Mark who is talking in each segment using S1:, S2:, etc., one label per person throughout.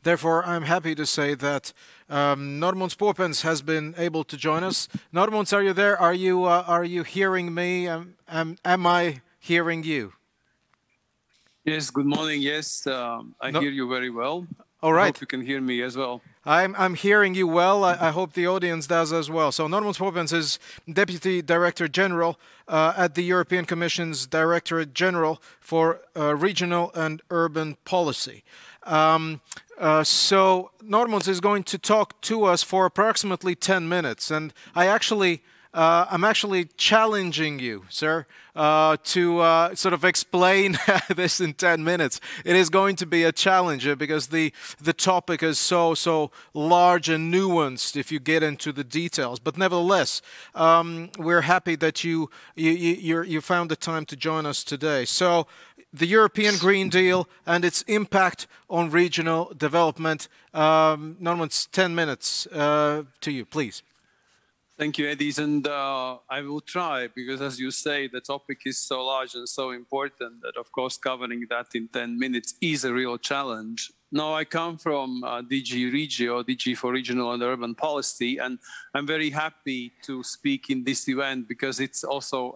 S1: Therefore, I'm happy to say that Normunds Popens has been able to join us. Normunds, are you there? Are you hearing me? Am I hearing you?
S2: Yes, good morning. Yes, I
S1: No.
S2: hear you very well.
S1: All
S2: I
S1: right.
S2: hope you can hear me as well.
S1: I'm hearing you well. I hope the audience does as well. So Normunds Popens is Deputy Director General at the European Commission's Directorate General for Regional and Urban Policy. So Normunds is going to talk to us for approximately 10 minutes, and I'm actually challenging you, sir, to sort of explain this in 10 minutes. It is going to be a challenge because the topic is so large and nuanced if you get into the details. But nevertheless, we're happy that you found the time to join us today. So, the European Green Deal and its impact on regional development. Normunds, 10 minutes to you, please.
S2: Thank you, Edis, and I will try, because as you say, the topic is so large and so important that, of course, covering that in 10 minutes is a real challenge. Now, I come from DG Regio, DG for Regional and Urban Policy, and I'm very happy to speak in this event because it's also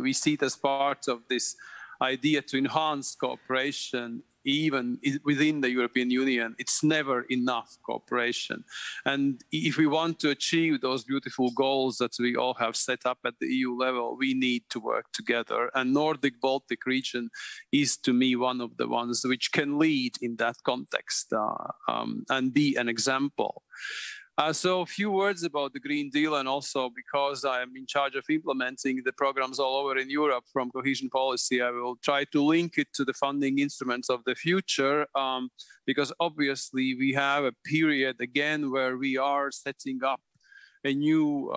S2: we see it as part of this idea to enhance cooperation even within the European Union. It's never enough cooperation. And if we want to achieve those beautiful goals that we all have set up at the EU level, we need to work together. And Nordic-Baltic region is, to me, one of the ones which can lead in that context and be an example. So a few words about the Green Deal, and also because I am in charge of implementing the programs all over in Europe from cohesion policy, I will try to link it to the funding instruments of the future, because obviously we have a period again where we are setting up a new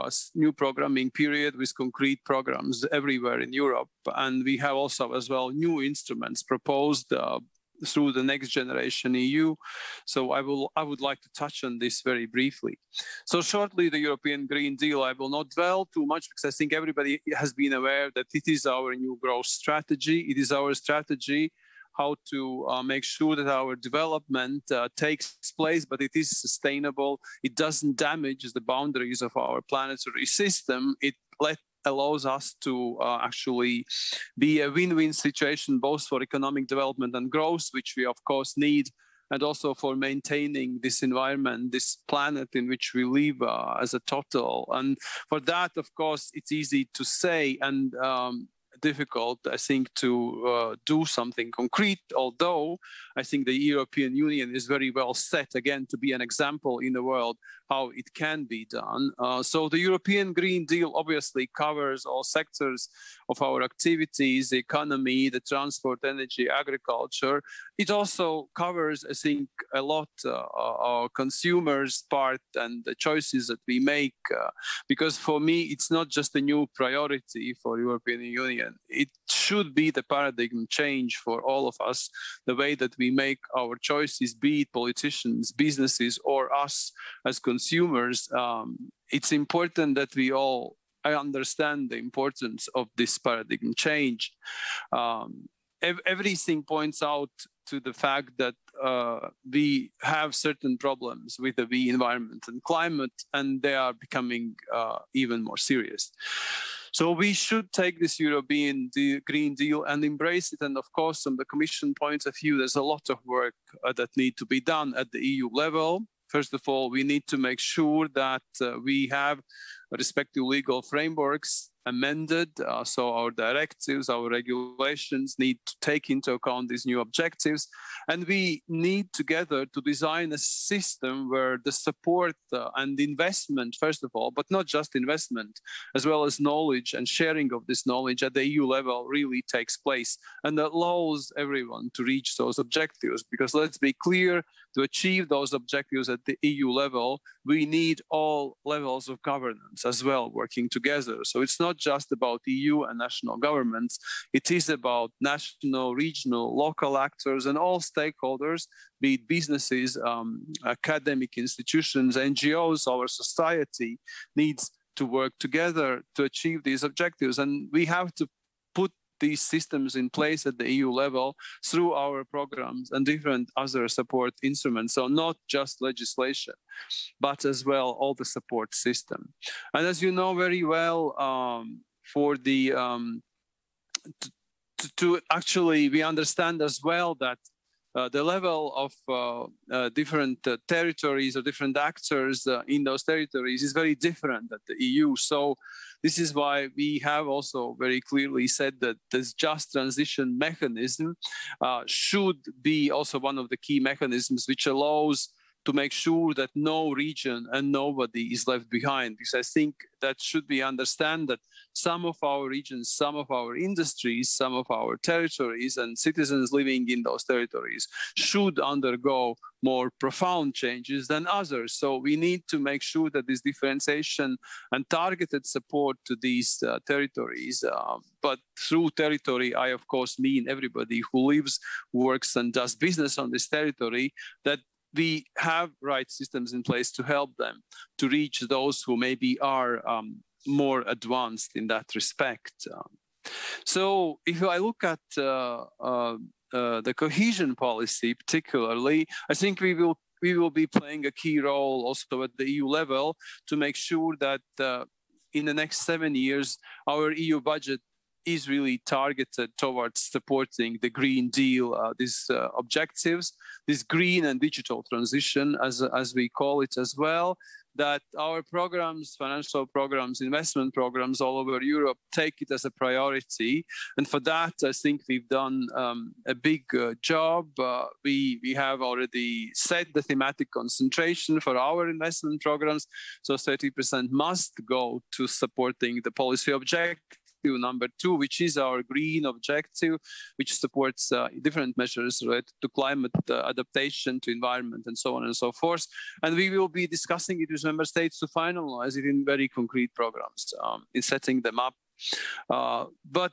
S2: programming period with concrete programs everywhere in Europe. And we have also as well new instruments proposed through the Next Generation EU. So I would like to touch on this very briefly. So shortly, the European Green Deal, I will not dwell too much because I think everybody has been aware that it is our new growth strategy. It is our strategy how to make sure that our development takes place, but it is sustainable. It doesn't damage the boundaries of our planetary system. It allows us to actually be a win-win situation, both for economic development and growth, which we of course need, and also for maintaining this environment, this planet in which we live as a total. And for that, of course, it's easy to say and difficult, I think, to do something concrete, although I think the European Union is very well set, again, to be an example in the world how it can be done. So the European Green Deal obviously covers all sectors of our activities, the economy, the transport, energy, agriculture. It also covers, I think, a lot our consumers' part and the choices that we make, because for me, it's not just a new priority for European Union. It should be the paradigm change for all of us, the way that we make our choices, be it politicians, businesses, or us as consumers. It's important that we all understand the importance of this paradigm change. Everything points out to the fact that we have certain problems with the environment and climate, and they are becoming even more serious. So we should take this European Green Deal and embrace it. And of course, from the Commission point of view, there's a lot of work that need to be done at the EU level. First of all, we need to make sure that we have respective legal frameworks amended. So our directives, our regulations need to take into account these new objectives. And we need together to design a system where the support and investment, first of all, but not just investment, as well as knowledge and sharing of this knowledge at the EU level really takes place and allows everyone to reach those objectives. Because let's be clear, to achieve those objectives at the EU level, we need all levels of governance as well working together. So it's not just about EU and national governments, it is about national, regional, local actors and all stakeholders, be it businesses, academic institutions, NGOs, our society needs to work together to achieve these objectives. And we have to put these systems in place at the EU level through our programs and different other support instruments. So not just legislation, but as well all the support system. And as you know very well, for the actually we understand as well that the level of different territories or different actors in those territories is very different at the EU. So this is why we have also very clearly said that this just transition mechanism should be also one of the key mechanisms which allows to make sure that no region and nobody is left behind. Because I think that should be understand that some of our regions, some of our industries, some of our territories and citizens living in those territories should undergo more profound changes than others. So we need to make sure that this differentiation and targeted support to these territories, but through territory, I of course mean everybody who lives, works and does business on this territory, that we have right systems in place to help them to reach those who maybe are more advanced in that respect. So if I look at the cohesion policy particularly, I think we will be playing a key role also at the EU level to make sure that in the next 7 years, our EU budget is really targeted towards supporting the Green Deal, these objectives, this green and digital transition, as we call it as well, that our programs, financial programs, investment programs all over Europe take it as a priority. And for that, I think we've done a big job. We have already set the thematic concentration for our investment programs. So 30% must go to supporting the policy objective. Number 2, which is our green objective, which supports different measures related to climate adaptation, to environment, and so on and so forth. And we will be discussing it with member states to finalize it in very concrete programs, in setting them up. But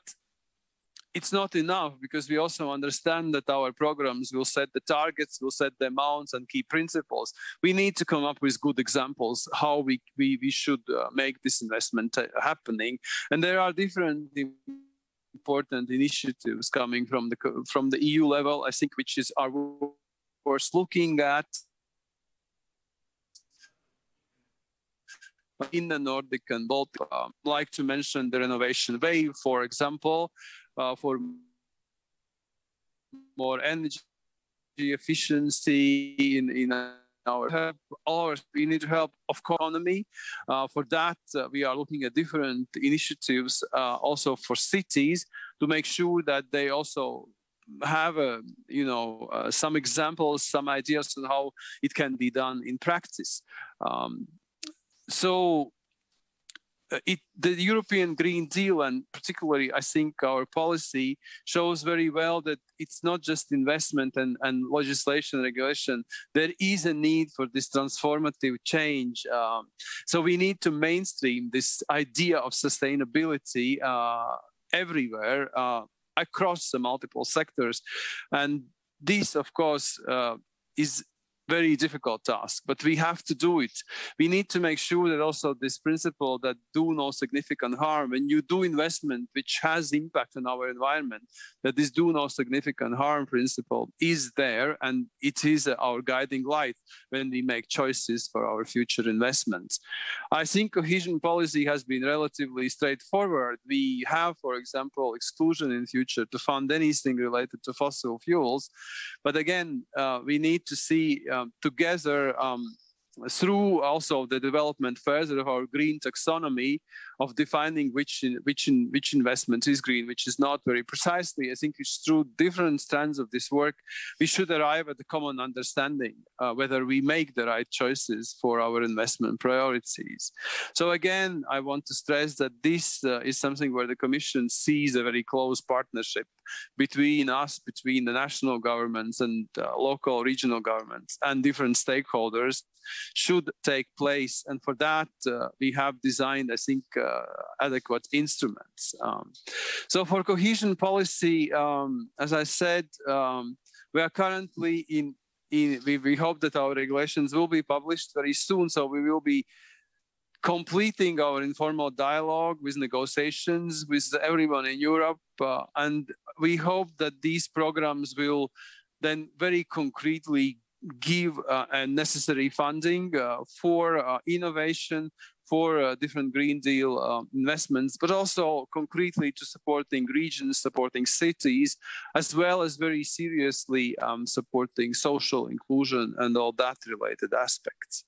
S2: it's not enough, because we also understand that our programs will set the targets, will set the amounts and key principles. We need to come up with good examples how we should make this investment happening. And there are different important initiatives coming from the EU level, I think, which is our worth looking at in the Nordic and Baltic. I'd like to mention the renovation wave, for example, for more energy efficiency in our help. We need to help of economy. For that, we are looking at different initiatives also for cities to make sure that they also have some examples, some ideas on how it can be done in practice. The European Green Deal, and particularly I think our policy, shows very well that it's not just investment and legislation and regulation. There is a need for this transformative change. So we need to mainstream this idea of sustainability everywhere, across the multiple sectors. And this, of course, is very difficult task, but we have to do it. We need to make sure that also this principle that do no significant harm, when you do investment which has impact on our environment, that this do no significant harm principle is there, and it is our guiding light when we make choices for our future investments. I think cohesion policy has been relatively straightforward. We have, for example, exclusion in future to fund anything related to fossil fuels, but again, we need to see together through also the development further of our green taxonomy of defining which investment is green, which is not very precisely. I think it's through different strands of this work, we should arrive at a common understanding whether we make the right choices for our investment priorities. So again, I want to stress that this is something where the Commission sees a very close partnership between us, between the national governments and local, regional governments and different stakeholders should take place. And for that, we have designed, I think, adequate instruments. So for cohesion policy, as I said, we are currently we hope that our regulations will be published very soon. So we will be completing our informal dialogue with negotiations with everyone in Europe. And we hope that these programs will then very concretely give necessary funding for innovation, for different Green Deal investments, but also concretely to supporting regions, supporting cities, as well as very seriously supporting social inclusion and all that related aspects.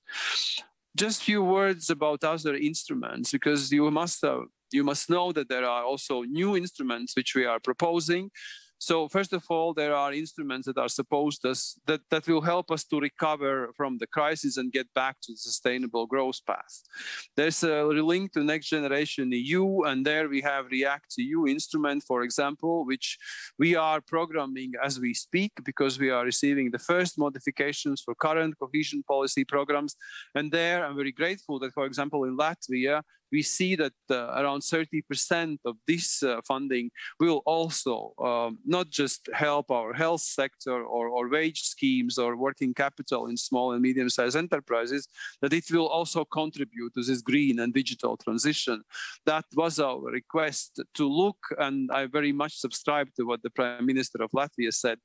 S2: Just a few words about other instruments, because you must know that there are also new instruments which we are proposing. So first of all, there are instruments that are supposed that will help us to recover from the crisis and get back to the sustainable growth path. There's a link to Next Generation EU, and there we have React EU instrument, for example, which we are programming as we speak, because we are receiving the first modifications for current cohesion policy programs. And there I'm very grateful that, for example, in Latvia, we see that around 30% of this funding will also not just help our health sector or wage schemes or working capital in small and medium-sized enterprises, that it will also contribute to this green and digital transition. That was our request to look, and I very much subscribe to what the Prime Minister of Latvia said.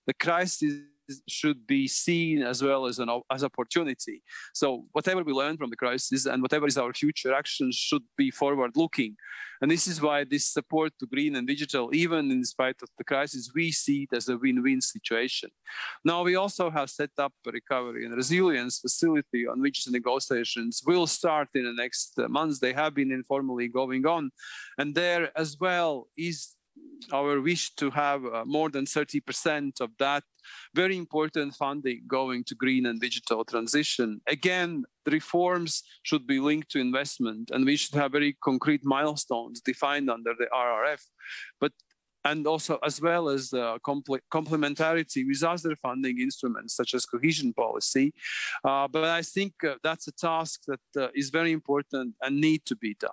S2: The crisis should be seen as well as an opportunity. So whatever we learn from the crisis and whatever is our future actions should be forward-looking. And this is why this support to green and digital, even in spite of the crisis, we see it as a win-win situation. Now, we also have set up a recovery and resilience facility on which the negotiations will start in the next months. They have been informally going on. And there as well is our wish to have more than 30% of that very important funding going to green and digital transition. Again, the reforms should be linked to investment, and we should have very concrete milestones defined under the RRF. And also as well as complementarity with other funding instruments such as cohesion policy. But I think that's a task that is very important and need to be done.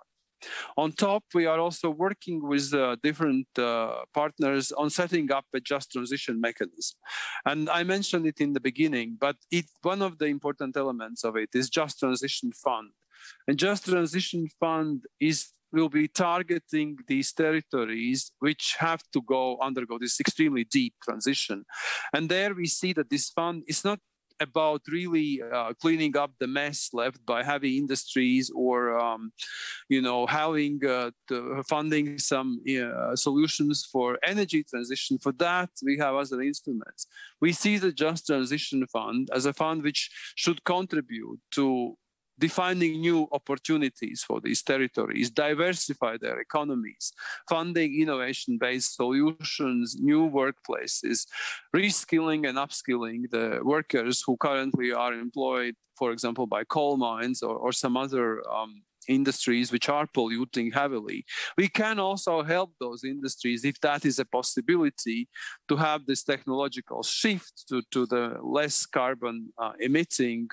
S2: On top, we are also working with different partners on setting up a just transition mechanism. And I mentioned it in the beginning, but one of the important elements of it is Just Transition Fund. And Just Transition Fund will be targeting these territories which have to undergo this extremely deep transition. And there we see that this fund is not about really cleaning up the mess left by heavy industries or, funding some solutions for energy transition. For that, we have other instruments. We see the Just Transition Fund as a fund which should contribute to defining new opportunities for these territories, diversify their economies, funding innovation-based solutions, new workplaces, reskilling and upskilling the workers who currently are employed, for example, by coal mines or some other industries which are polluting heavily. We can also help those industries, if that is a possibility, to have this technological shift to the less carbon emitting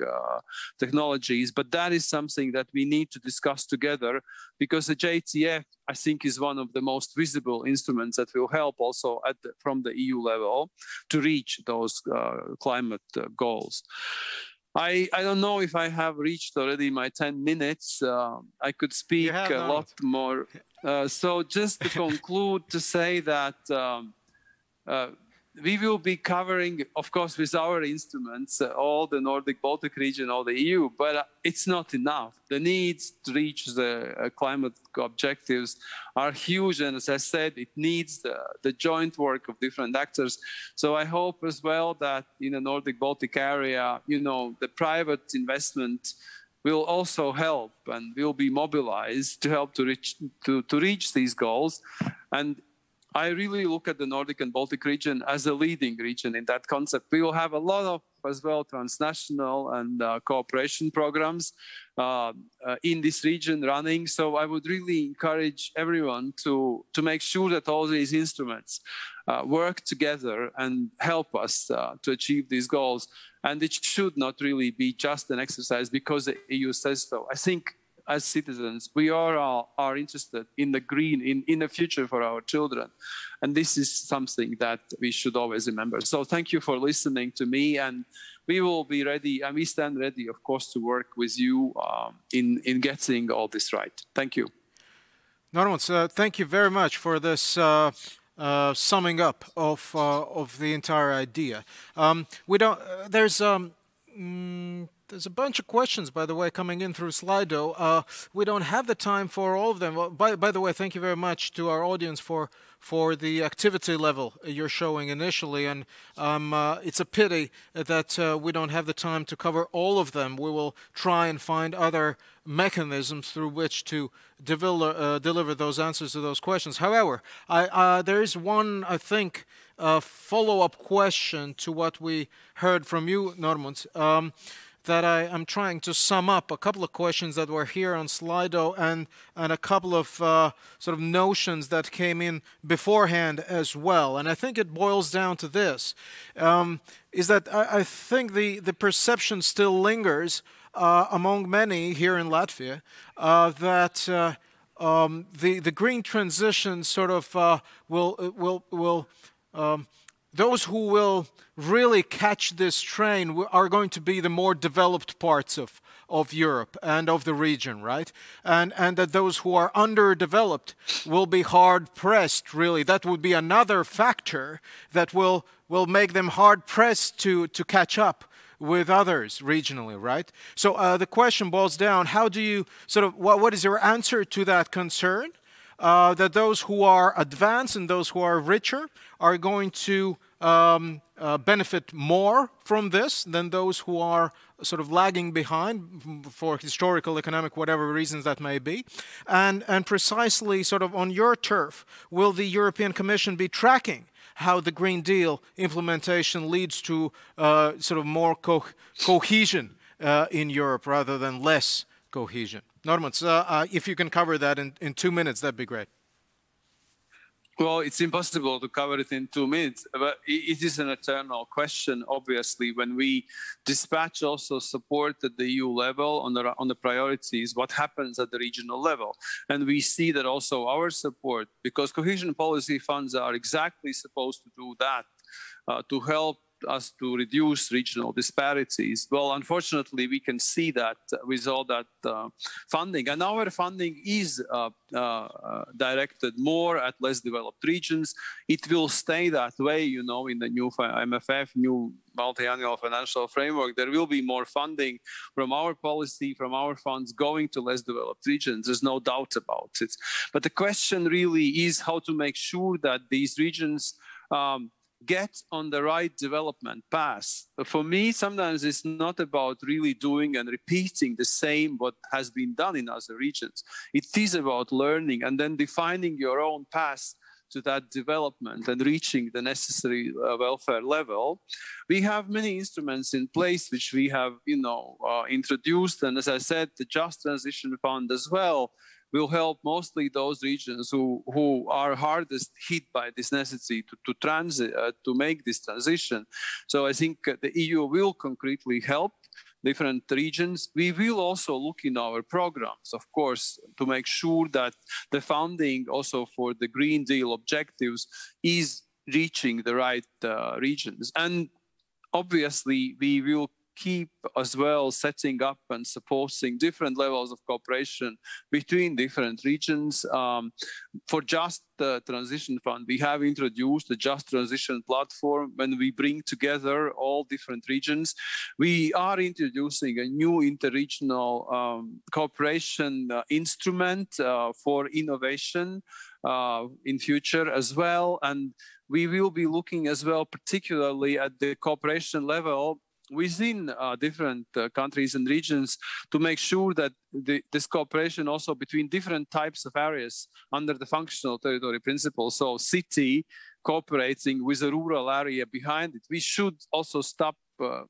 S2: technologies. But that is something that we need to discuss together, because the JTF, I think, is one of the most visible instruments that will help also from the EU level to reach those climate goals. I don't know if I have reached already my 10 minutes. I could speak a lot more. So just to conclude, to say that we will be covering, of course, with our instruments, all the Nordic-Baltic region, all the EU, but it's not enough. The needs to reach the climate objectives are huge. And as I said, it needs the joint work of different actors. So I hope as well that in the Nordic-Baltic area, the private investment will also help and will be mobilized to help to reach these goals. And I really look at the Nordic and Baltic region as a leading region in that concept. We will have a lot of, as well, transnational and cooperation programs in this region running. So I would really encourage everyone to make sure that all these instruments work together and help us to achieve these goals. And it should not really be just an exercise because the EU says so. I think as citizens, we are interested in the green, in the future for our children. And this is something that we should always remember. So thank you for listening to me, and we will be ready, and we stand ready, of course, to work with you in getting all this right. Thank you.
S1: Normunds, thank you very much for this summing up of the entire idea. There's a bunch of questions, by the way, coming in through Slido. We don't have the time for all of them. Well, by the way, thank you very much to our audience for the activity level you're showing initially, and it's a pity that we don't have the time to cover all of them. We will try and find other mechanisms through which to deliver those answers to those questions. However, there is one, I think, follow-up question to what we heard from you, Normunds, that I'm trying to sum up a couple of questions that were here on Slido and a couple of sort of notions that came in beforehand as well. And I think it boils down to this, is that I think the perception still lingers among many here in Latvia that the green transition sort of will those who will really catch this train are going to be the more developed parts of Europe and of the region, right? And that those who are underdeveloped will be hard-pressed, really. That would be another factor that will make them hard-pressed to catch up with others regionally, right? So the question boils down, how do you sort of, what is your answer to that concern? That those who are advanced and those who are richer are going to benefit more from this than those who are sort of lagging behind for historical, economic, whatever reasons that may be. And precisely sort of on your turf, will the European Commission be tracking how the Green Deal implementation leads to sort of more cohesion in Europe rather than less cohesion? Normunds, if you can cover that in 2 minutes, that'd be great.
S2: Well, it's impossible to cover it in 2 minutes, but it is an eternal question, obviously, when we dispatch also support at the EU level on the priorities, what happens at the regional level. And we see that also our support, because cohesion policy funds are exactly supposed to do that, to help us to reduce regional disparities. Well, unfortunately, we can see that with all that funding. And our funding is directed more at less developed regions. It will stay that way, you know, in the new MFF, new multi-annual financial framework. There will be more funding from our policy, from our funds going to less developed regions. There's no doubt about it. But the question really is how to make sure that these regions get on the right development path. For me, sometimes it's not about really doing and repeating the same what has been done in other regions. It is about learning and then defining your own path to that development and reaching the necessary welfare level. We have many instruments in place which we have, introduced, and as I said, the Just Transition Fund as well will help mostly those regions who are hardest hit by this necessity to make this transition. So I think the EU will concretely help different regions. We will also look in our programs, of course, to make sure that the funding also for the Green Deal objectives is reaching the right regions. And obviously, we will keep as well setting up and supporting different levels of cooperation between different regions. For Just Transition Fund, we have introduced the Just Transition platform when we bring together all different regions. We are introducing a new interregional cooperation instrument for innovation in future as well. And we will be looking as well particularly at the cooperation level within different countries and regions to make sure that this cooperation also between different types of areas under the functional territory principle, so city cooperating with a rural area behind it. We should also stop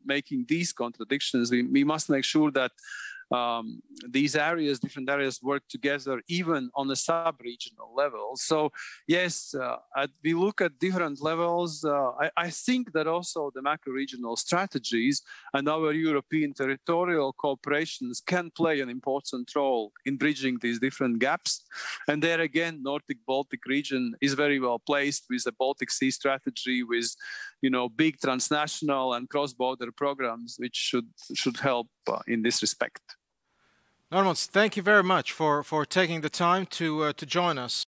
S2: making these contradictions. We must make sure that these areas, different areas, work together even on a sub-regional level. So yes, we look at different levels. I think that also the macro-regional strategies and our European territorial cooperations can play an important role in bridging these different gaps. And there again, Nordic-Baltic region is very well placed with the Baltic Sea strategy, with big transnational and cross-border programs, which should help in this respect.
S1: Normunds, thank you very much for taking the time to join us.